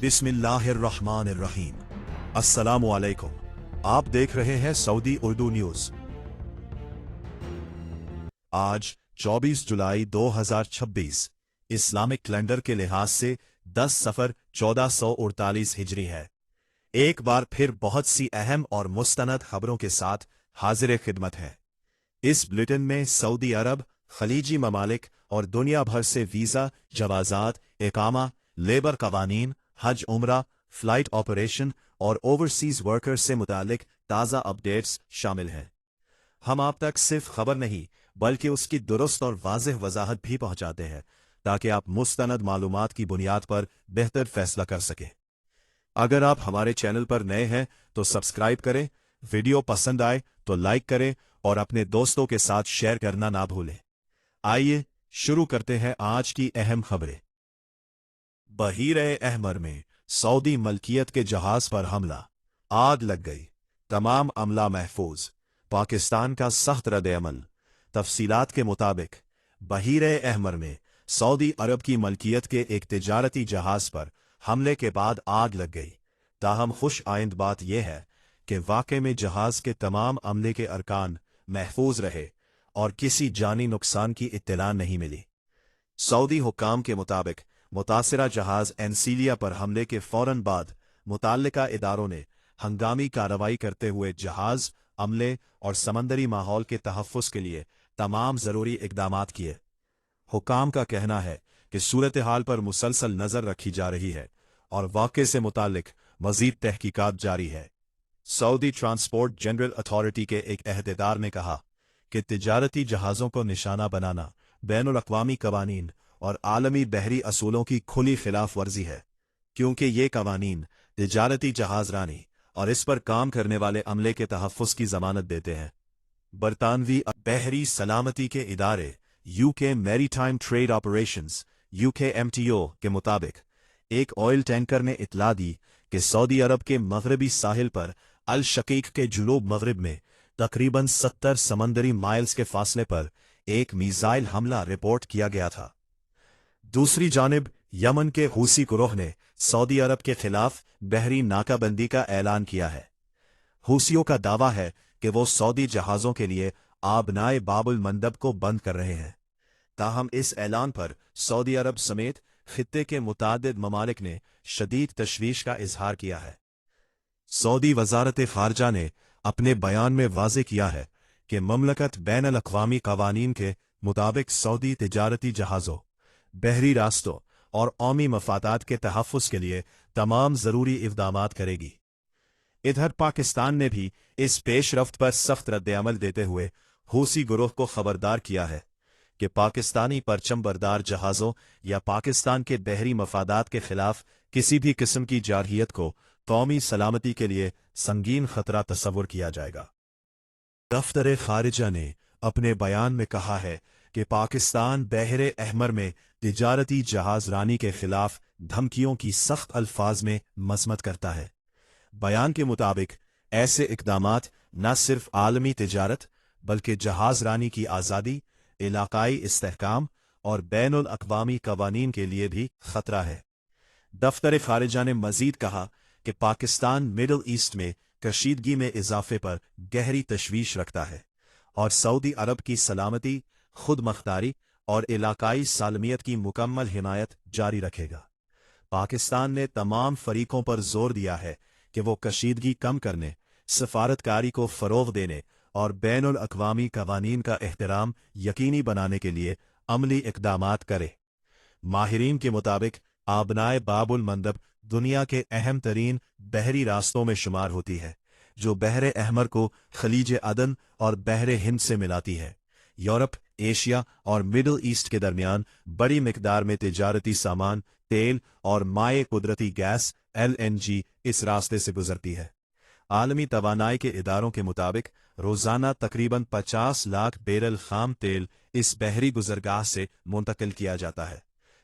बिस्मिल्लाहिर्रहमानिर्रहीम। अस्सलामु अलैकुम। आप देख रहे हैं सऊदी उर्दू न्यूज। आज 24 जुलाई 2026 इस्लामिक कैलेंडर के लिहाज से 10 सफर 1448 हिजरी है। एक बार फिर बहुत सी अहम और मुस्तनद खबरों के साथ हाजिर खिदमत है। इस बुलेटिन में सऊदी अरब, खलीजी ममालिक और दुनिया भर से वीज़ा, जवाज़ात, इकामा, लेबर कवानीन, हज उम्रा, फ्लाइट ऑपरेशन और ओवरसीज वर्कर्स से मुतालिक ताज़ा अपडेट्स शामिल हैं। हम आप तक सिर्फ खबर नहीं बल्कि उसकी दुरुस्त और वाज़ेह वजाहत भी पहुंचाते हैं ताकि आप मुस्तनद मालूमात की बुनियाद पर बेहतर फैसला कर सकें। अगर आप हमारे चैनल पर नए हैं तो सब्सक्राइब करें, वीडियो पसंद आए तो लाइक करें और अपने दोस्तों के साथ शेयर करना ना भूलें। आइए शुरू करते हैं आज की अहम खबरें। बहीरे अहमर में सऊदी मलकियत के जहाज पर हमला, आग लग गई, तमाम अमला महफूज। पाकिस्तान का सख्त रद्द-ए-अमल। तफसीलात के मुताबिक बहीरे अहमर में सऊदी अरब की मलकियत के एक तिजारती जहाज पर हमले के बाद आग लग गई। ताहम खुश आइंद बात यह है कि वाक़े में जहाज के तमाम अमले के अरकान महफूज रहे और किसी जानी नुकसान की इत्तला नहीं मिली। सऊदी हुक्काम के मुताबिक मुतासिरा जहाज एनसीलिया पर हमले के फौरन बाद मुताल्लिका इदारों ने हंगामी कार्रवाई करते हुए जहाज, अमले और समंदरी माहौल के तहफ़्फ़ुज़ के लिए तमाम ज़रूरी इक़दामात किए। हुक्काम का कहना है कि सूरत हाल पर मुसलसल नज़र रखी जा रही है और वाक़े से मुताल्लिक मज़ीद तहकीकात जारी है। सऊदी ट्रांसपोर्ट जनरल अथॉरिटी के एक अहदेदार ने कहा कि तिजारती जहाज़ों को निशाना बनाना बैनुल-अक़वामी कवानीन और आलमी बहरी असूलों की खुली खिलाफ वर्जी है, क्योंकि ये कवानीन तिजारती जहाज़रानी और इस पर काम करने वाले अमले के तहफ़्फ़ुज़ की ज़मानत देते हैं। बरतानवी बहरी सलामती के इदारे UK maritime trade operations (UKMTO) के मुताबिक एक ऑयल टैंकर ने इत्तला दी कि सऊदी अरब के मगरबी साहिल पर अल शकीक के जुनूब मगरिब में तकरीबन 70 समंदरी माइल्स के फासले पर एक मीज़ाइल हमला रिपोर्ट किया गया था। दूसरी जानिब यमन के हूसी गुरोह ने सऊदी अरब के खिलाफ बहरी नाकाबंदी का ऐलान किया है। हूसियों का दावा है कि वो सऊदी जहाज़ों के लिए आबनाए बाबुल मंदब को बंद कर रहे हैं। ताहम इस ऐलान पर सऊदी अरब समेत खित्ते के मुतादिद ममालिक ने शदीद तशवीश का इजहार किया है। सऊदी वज़ारत ख़ारजा ने अपने बयान में वाज़ेह किया है कि ममलकत बैनुल-अक़वामी क़वानीन के मुताबिक सऊदी तिजारती जहाज़ों, बहरी रास्तों और कौमी मफादात के तहफ़्फ़ुज़ के लिए तमाम ज़रूरी इक़दामात करेगी। इधर पाकिस्तान ने भी इस पेशरफ्त पर सख्त रद्द-ए-अमल देते हुए हूसी गुरोह को खबरदार किया है कि पाकिस्तानी परचम बरदार जहाज़ों या पाकिस्तान के बहरी मफादात के खिलाफ किसी भी किस्म की जारहियत को कौमी सलामती के लिए संगीन खतरा तस्वुर किया जाएगा। दफ्तर खारिजा ने अपने बयान में कहा है कि पाकिस्तान बहरे अहमर में तिजारती जहाज़रानी के खिलाफ धमकियों की सख्त अल्फाज में मज़म्मत करता है। बयान के मुताबिक ऐसे इक़दामात न सिर्फ आलमी तिजारत बल्कि जहाज़रानी की आज़ादी, इलाकाई इस्तेहकाम और बैनुल-अक़वामी कवानीन के लिए भी खतरा है। दफ्तर खारिजा ने मज़ीद कहा कि पाकिस्तान मिडल ईस्ट में कशीदगी में इजाफे पर गहरी तशवीश रखता है और सऊदी अरब की सलामती, खुद मख्तारी और इलाकाई सालमियत की मुकम्मल हिमायत जारी रखेगा। पाकिस्तान ने तमाम फरीकों पर जोर दिया है कि वो कशीदगी कम करने, सफारतकारी को फ़रोग़ देने और बैनुल-अक़वामी कवानीन का एहतराम यकीनी बनाने के लिए अमली इक़दामात करे। माहिरीन के मुताबिक आबनाए बाबुल मंदब दुनिया के अहम तरीन बहरी रास्तों में शुमार होती है, जो बहरे अहमर को खलीज अदन और बहरे हिंद से मिलाती है। यूरोप, एशिया और मिडल ईस्ट के दरमियान बड़ी मिकदार में तिजारती सामान, तेल और माए कुदरती गैस (LNG) इस रास्ते से गुजरती है। आलमी तवानाई के इदारों के मुताबिक रोज़ाना तकरीबन 50 लाख बैरल खाम तेल इस बहरी गुजरगाह से मुंतकिल किया जाता है,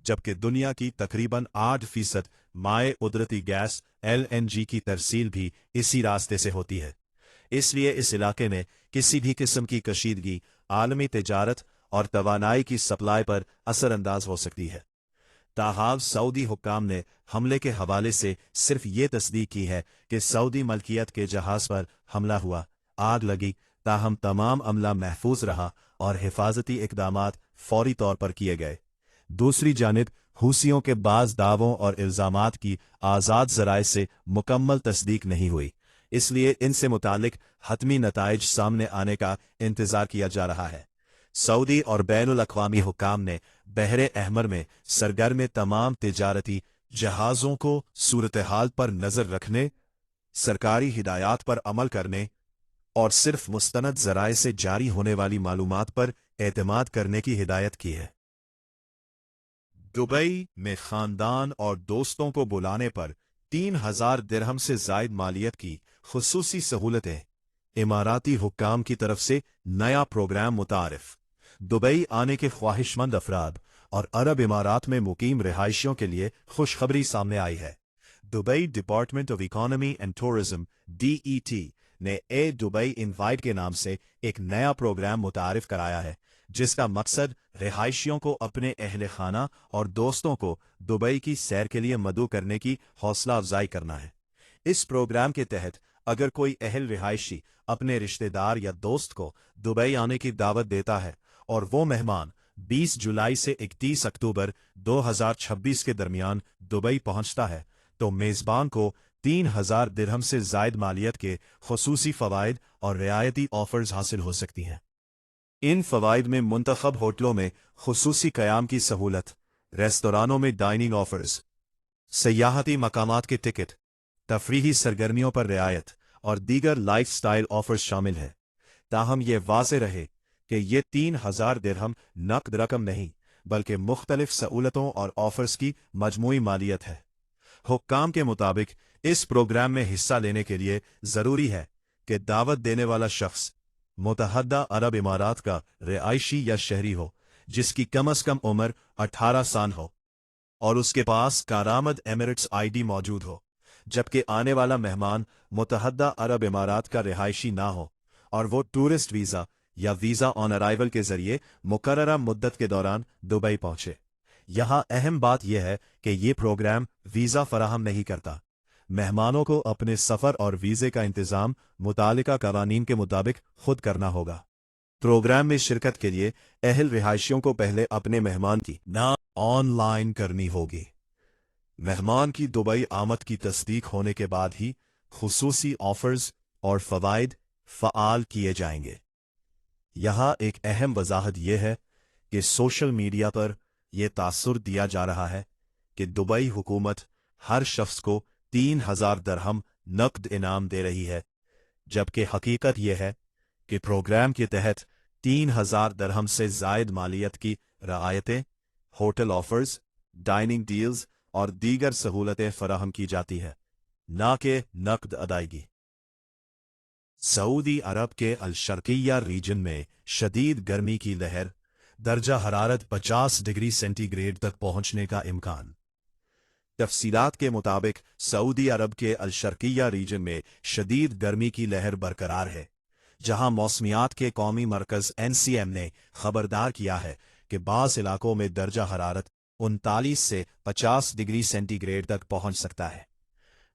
जबकि दुनिया की तकरीबन 8% माए कुदरती गैस (LNG) की तरसील भी इसी रास्ते से होती है। इसलिए इस इलाके में किसी भी किस्म की कशीदगी आलमी तिजारत और तवानाई की सप्लाई पर असरअंदाज हो सकती है। ताहाब सऊदी हुक्काम ने हमले के हवाले से सिर्फ ये तस्दीक की है कि सऊदी मलकियत के जहाज पर हमला हुआ, आग लगी, ताहम तमाम अमला महफूज रहा और हिफाजती इकदामात फौरी तौर पर किए गए। दूसरी जानिब हूसियों के बाज़ दावों और इल्ज़ामात की आज़ाद ज़राए से मुकम्मल तस्दीक नहीं हुई, इसलिए इनसे मुतालिक हतमी नताइज सामने आने का इंतज़ार किया जा रहा है। सऊदी और बैनुल अक़वामी हुक्काम ने बहरे अहमर में सरगर्म तमाम तिजारती जहाज़ों को सूरत हाल पर नज़र रखने, सरकारी हिदायत पर अमल करने और सिर्फ मुस्तनद ज़राए से जारी होने वाली मालूमात पर एतमाद करने की हिदायत की है। दुबई में खानदान और दोस्तों को बुलाने पर 3000 दिरहम से जायद मालियत की खुसूसी सहूलतें, इमाराती हुक्काम की तरफ से नया प्रोग्राम मुतारिफ। दुबई आने के ख्वाहिशमंद अफराद और अरब इमारात में मुकीम रिहायशियों के लिए खुशखबरी सामने आई है। Dubai department of economy and tourism DET ने ए दुबई इनवाइट के नाम से एक नया प्रोग्राम मुतारिफ कराया है, जिसका मकसद रिहायशियों को अपने अहले खाना और दोस्तों को दुबई की सैर के लिए मदऊ करने की हौसला अफजाई करना है। इस प्रोग्राम के तहत अगर कोई अहल रिहायशी अपने रिश्तेदार या दोस्त को दुबई आने की दावत देता है और वो मेहमान 20 जुलाई से 31 अक्टूबर 2026 के दरमियान दुबई पहुंचता है, तो मेज़बान को 3000 दिरहम से जायद मालियत के खुसूसी फ़वाइद और रियायती ऑफर्स हासिल हो सकती हैं। इन फ़वाइद में मुंतखब होटलों में खुसूसी क़याम की सहूलत, रेस्तरानों में डाइनिंग ऑफर्स, सयाहती मकामात के टिकट, तफरीही सरगर्मियों पर रियायत और दीगर लाइफ स्टाइल ऑफर्स शामिल हैं। ताहम यह वाज़ेह रहे कि ये 3000 दिरहम नकद रकम नहीं, बल्कि मुख्तलिफ सहूलतों और ऑफर्स की मजमूई मालियत है। हुक्काम के मुताबिक इस प्रोग्राम में हिस्सा लेने के लिए ज़रूरी है कि दावत देने वाला शख्स मुतहद्दा अरब इमारात का रिहायशी या शहरी हो, जिसकी कम अज़ कम उम्र 18 साल हो और उसके पास कारामद एमिरेट्स ID मौजूद हो, जबकि आने वाला मेहमान मुतहद्दा अरब इमारात का रिहायशी ना हो और वो टूरिस्ट वीज़ा या वीज़ा ऑन अराइवल के जरिए मुकर्ररा मुद्दत के दौरान दुबई पहुंचे। यहाँ अहम बात यह है कि ये प्रोग्राम वीज़ा फराहम नहीं करता। मेहमानों को अपने सफ़र और वीज़े का इंतज़ाम मुतालिका कवानीन के मुताबिक खुद करना होगा। प्रोग्राम में शिरकत के लिए अहल रिहायशियों को पहले अपने मेहमान की नाम ऑनलाइन करनी होगी। मेहमान की दुबई आमद की तस्दीक होने के बाद ही खुसूसी ऑफर्स और फ़वाइद फ़आल किए जाएंगे। यहाँ एक अहम वजाहत यह है कि सोशल मीडिया पर यह तासुर दिया जा रहा है कि दुबई हुकूमत हर शख्स को 3000 दिरहम नकद इनाम दे रही है, जबकि हकीकत यह है कि प्रोग्राम के तहत 3000 दिरहम से जायद मालियत की रियायतें, होटल ऑफर्स, डाइनिंग डील्स और दीगर सहूलतें फराहम की जाती है, ना कि नकद अदायगी। सऊदी अरब के अल-शर्किया रीजन में शदीद गर्मी की लहर, दर्जा हरारत 50 डिग्री सेंटीग्रेड तक पहुंचने का इम्कान। तफसीलात के मुताबिक सऊदी अरब के अल-शर्किया रीजन में शदीद गर्मी की लहर बरकरार है, जहां मौसमियात के कौमी मरकज़ NCM ने खबरदार किया है कि बाज़ इलाकों में दर्जा हरारत 39 से 50 डिग्री सेंटीग्रेड तक पहुंच सकता है।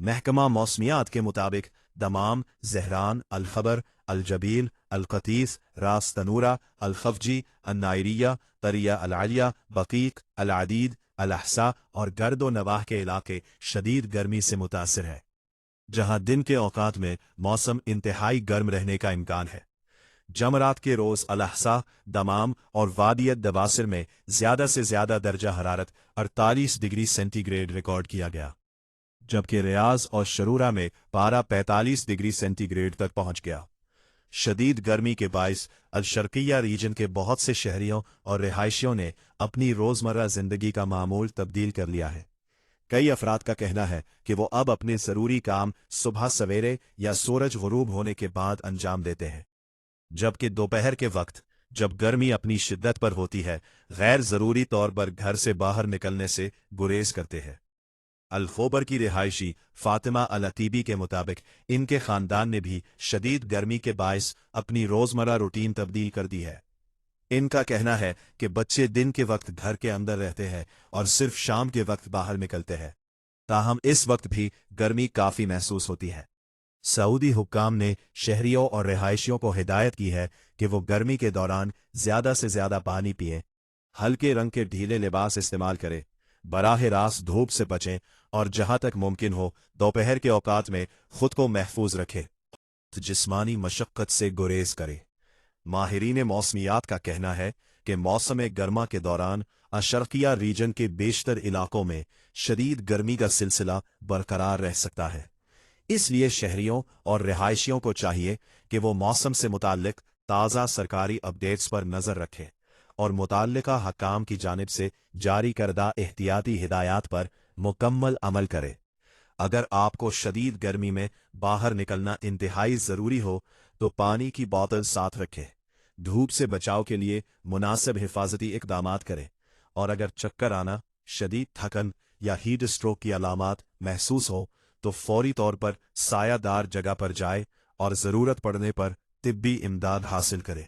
महकमा मौसमियात के मुताबिक दमाम, ज़हरान, अल-खबर, अल-जबील, अल-कतीस, रास तनूरा, अल-खफजी, अन-नायरिया, तरिया अल-आलिया, बकीक, अल-अदीद, अल-अहसा और गर्दो नवाह के इलाके शदीद गर्मी से मुतासिर है, जहां दिन के औकात में मौसम इंतहाई गर्म रहने का इम्कान है। जमरात के रोज़ अल-अहसा, दमाम और वादियत दवासिर में ज़्यादा से ज़्यादा दर्जा हरारत 48 डिग्री सेंटीग्रेड रिकॉर्ड किया गया, जबकि रियाज और शरूरा में पारा 45 डिग्री सेंटीग्रेड तक पहुंच गया। शदीद गर्मी के बायस अल-शर्किया रीजन के बहुत से शहरियों और रिहायशियों ने अपनी रोज़मर्रा ज़िंदगी का मामूल तब्दील कर लिया है। कई अफराद का कहना है कि वो अब अपने ज़रूरी काम सुबह सवेरे या सूरज गुरूब होने के बाद अंजाम देते हैं, जबकि दोपहर के वक्त जब गर्मी अपनी शिद्दत पर होती है, गैर ज़रूरी तौर पर घर से बाहर निकलने से गुरेज करते हैं। अल-खोबर की रिहायशी फातिमा अल-अतीबी के मुताबिक इनके खानदान ने भी शदीद गर्मी के बायस अपनी रोज़मर्रा रूटीन तब्दील कर दी है। इनका कहना है कि बच्चे दिन के वक्त घर के अंदर रहते हैं और सिर्फ शाम के वक्त बाहर निकलते हैं, ताहम इस वक्त भी गर्मी काफी महसूस होती है। सऊदी हुक्काम ने शहरियों और रिहायशियों को हिदायत की है कि वो गर्मी के दौरान ज्यादा से ज्यादा पानी पिएं, हल्के रंग के ढीले लिबास इस्तेमाल करें, बराह रास्त धूप से बचें और जहां तक मुमकिन हो दोपहर के औकात में खुद को महफूज रखें। जिस्मानी मशक्कत से गुरेज करें। माहिरीन मौसमियात का कहना है कि मौसम गर्मा के दौरान अशरकिया रीजन के बेशतर इलाकों में शदीद गर्मी का सिलसिला बरकरार रह सकता है। इसलिए शहरियों और रिहायशियों को चाहिए कि वो मौसम से मुताल्लिक ताज़ा सरकारी अपडेट्स पर नज़र रखें और मुताल्लिका हकाम की जानिब से जारी करदा एहतियाती हिदायत पर मुकम्मल अमल करें। अगर आपको शदीद गर्मी में बाहर निकलना इंतहाई ज़रूरी हो तो पानी की बोतल साथ रखें, धूप से बचाव के लिए मुनासिब हिफाजती इक़दामात करें और अगर चक्कर आना, शदीद थकन या हीट स्ट्रोक की अलामात महसूस हो तो फौरी तौर पर सायादार जगह पर जाए और ज़रूरत पड़ने पर तिब्बी इमदाद हासिल करें।